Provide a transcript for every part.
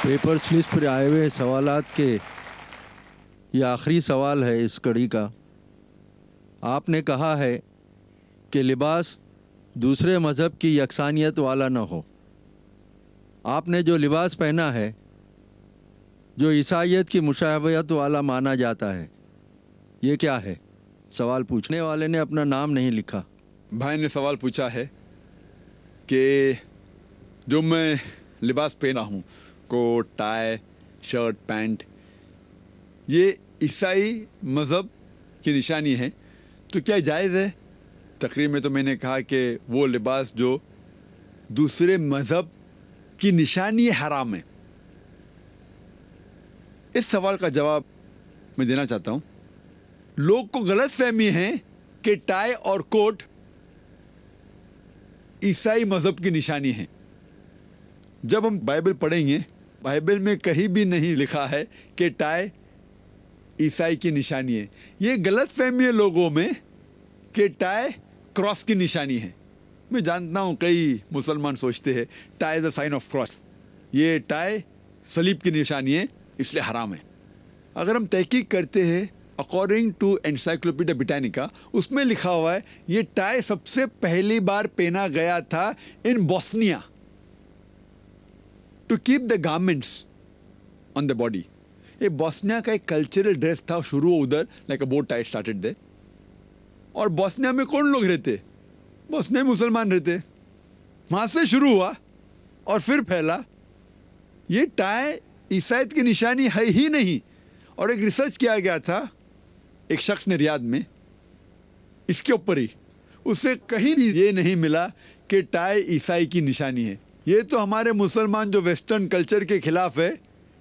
Paper slips پر آئے ہوئے سوالات کے یہ آخری سوال ہے اس کڑی کا. آپ نے کہا ہے کہ لباس دوسرے مذہب کی یکسانیت والا نہ ہو. آپ نے جو لباس پہنا ہے جو عیسائیت کی مشابہت والا مانا جاتا ہے یہ کیا ہے؟ سوال پوچھنے والے نے اپنا نام نہیں لکھا. بھائی نے سوال پوچھا ہے کہ جو میں لباس پہنا ہوں، کوٹ، ٹائی، شرٹ، پینٹ، یہ عیسائی مذہب کی نشانی ہے تو کیا جائز ہے؟ تقریر میں تو میں نے کہا کہ وہ لباس جو دوسرے مذہب کی نشانی حرام ہے. اس سوال کا جواب میں دینا چاہتا ہوں. لوگ کو غلط فہمی ہے کہ ٹائی اور کوٹ عیسائی مذہب کی نشانی ہے. جب ہم بائبل پڑھیں گے، بائبل میں کہیں بھی نہیں لکھا ہے کہ ٹائی عیسائی کی نشانی ہے. یہ غلط فہمی ہے لوگوں میں کہ ٹائی کراس کی نشانی ہے. میں جانتا ہوں کئی مسلمان سوچتے ہیں tie is a sign of cross, یہ ٹائی صلیب کی نشانی ہے اس لیے حرام ہے. اگر ہم تحقیق کرتے ہیں اکارڈنگ ٹو انسائکلوپیڈیا بریٹانیکا، اس میں لکھا ہوا ہے یہ ٹائی سب سے پہلی بار پہنا گیا تھا in Bosnia to keep the garments on the body. یہ بوسنیا کا ایک کلچرل ڈریس تھا، شروع ادھر like a bow tie started they. اور بوسنیا میں کون لوگ رہتے؟ بوسنیا میں مسلمان رہتے. وہاں سے شروع ہوا اور پھر پھیلا. یہ ٹائی عیسائیت کی نشانی ہے ہی نہیں. اور ایک ریسرچ کیا گیا تھا ایک شخص نے ریاض میں اس کے اوپر ہی، اس سے کہیں بھی یہ نہیں ملا کہ ٹائی عیسائی کی نشانی ہے. یہ تو ہمارے مسلمان جو ویسٹرن کلچر کے خلاف ہے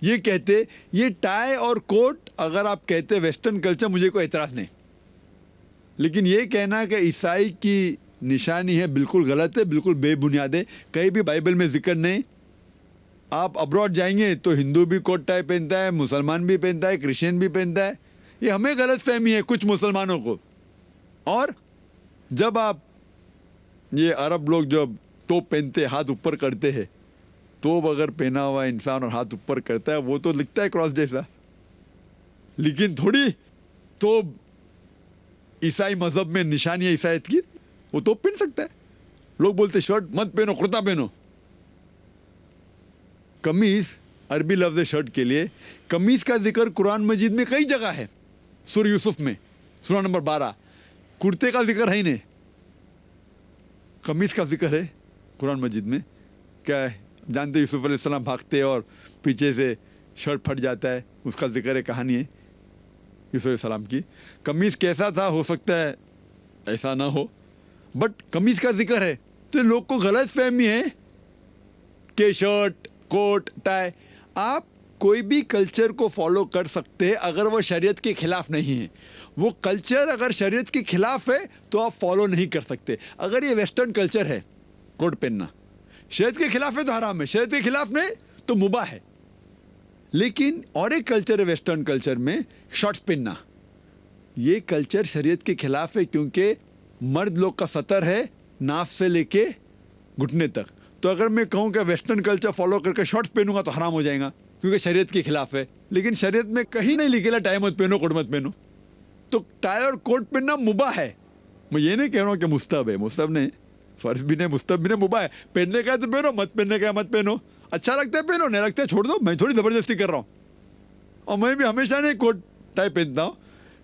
یہ کہتے یہ ٹائی اور کوٹ اگر آپ کہتے ویسٹرن کلچر مجھے کوئی اعتراض نہیں، لیکن یہ کہنا کہ عیسائی کی نشانی ہے بالکل غلط ہے، بالکل بے بنیاد ہے. کہیں بھی بائبل میں ذکر نہیں. آپ ابراڈ جائیں گے تو ہندو بھی کوٹ ٹائی پہنتا ہے، مسلمان بھی پہنتا ہے، کرسچن بھی پہنتا ہے. یہ ہمیں غلط فہمی ہے کچھ مسلمانوں کو. اور جب آپ یہ عرب لوگ جب توپ پہنتے ہاتھ اوپر کرتے ہیں، توپ اگر پہنا ہوا انسان اور ہاتھ اوپر کرتا ہے وہ تو لگتا ہے کراس جیسا، لیکن تھوڑی توپ عیسائی مذہب میں نشانی ہے عیسائیت کی، وہ توپ پہن سکتا ہے. لوگ بولتے شرٹ مت پہنو، کرتا پہنو. قمیص عربی لفظ ہے شرٹ کے لیے. قمیص کا ذکر قرآن مجید میں کئی جگہ ہے. سورہ یوسف میں سورہ نمبر 12 کرتے کا ذکر ہے ہی نہیں، قمیص کا ذکر ہے قرآن مجید میں. کیا ہے جانتے یوسف علیہ السلام بھاگتے اور پیچھے سے شرٹ پھٹ جاتا ہے، اس کا ذکر ہے، کہانی ہے یوسف علیہ السلام کی. قمیص کیسا تھا ہو سکتا ہے ایسا نہ ہو، بٹ قمیص کا ذکر ہے. تو لوگ کو غلط فہمی ہے کہ شرٹ، کوٹ، ٹائی. آپ کوئی بھی کلچر کو فالو کر سکتے اگر وہ شریعت کے خلاف نہیں ہے. وہ کلچر اگر شریعت کے خلاف ہے تو آپ فالو نہیں کر سکتے. اگر یہ ویسٹرن کلچر ہے، کوٹ پہننا شریعت کے خلاف ہے تو حرام ہے، شریعت کے خلاف نہیں تو مباح ہے. لیکن اور ایک کلچر ہے ویسٹرن کلچر میں شارٹس پہننا، یہ کلچر شریعت کے خلاف ہے کیونکہ مرد لوگ کا سطر ہے ناف سے لے کے گھٹنے تک. تو اگر میں کہوں کہ ویسٹرن کلچر فالو کر کے شارٹس پہنوں گا تو حرام ہو جائے گا کیونکہ شریعت کے خلاف ہے. لیکن شریعت میں کہیں نہیں لکھے ٹائی مت پہنو، کوٹ مت پہنو. تو ٹائی اور کوٹ پہننا مباح ہے. میں یہ نہیں کہہ رہا ہوں کہ مستحب ہے، مستحب نہیں، فرض بھی نہیں، مستحب بھی نہیں، مباح ہے. پہننے کا ہے تو پہنو، مت پہننے کا ہے مت پہنو. اچھا لگتا ہے پہنو، نہیں لگتا ہے چھوڑ دو. میں تھوڑی زبردستی کر رہا ہوں. اور میں بھی ہمیشہ نہیں کوٹ ٹائی پہنتا ہوں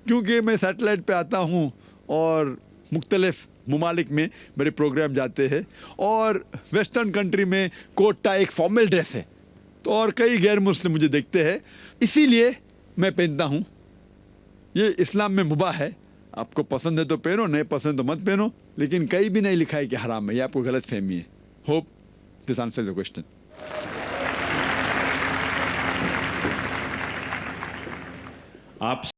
کیونکہ میں سیٹلائٹ پہ آتا ہوں اور مختلف ممالک میں میرے پروگرام جاتے ہیں، اور ویسٹرن کنٹری میں کوٹ ٹائی ایک فارمل ڈریس ہے. تو اور کئی غیر مسلم مجھے دیکھتے ہیں، اسی لیے میں پہنتا ہوں. یہ اسلام میں مباح ہے. آپ کو پسند ہے تو پہنو، نہیں پسند تو مت پہنو، لیکن کہیں بھی نہیں لکھا ہے کہ حرام ہے. یہ آپ کو غلط فہمی ہے. Hope this answers the question. آپ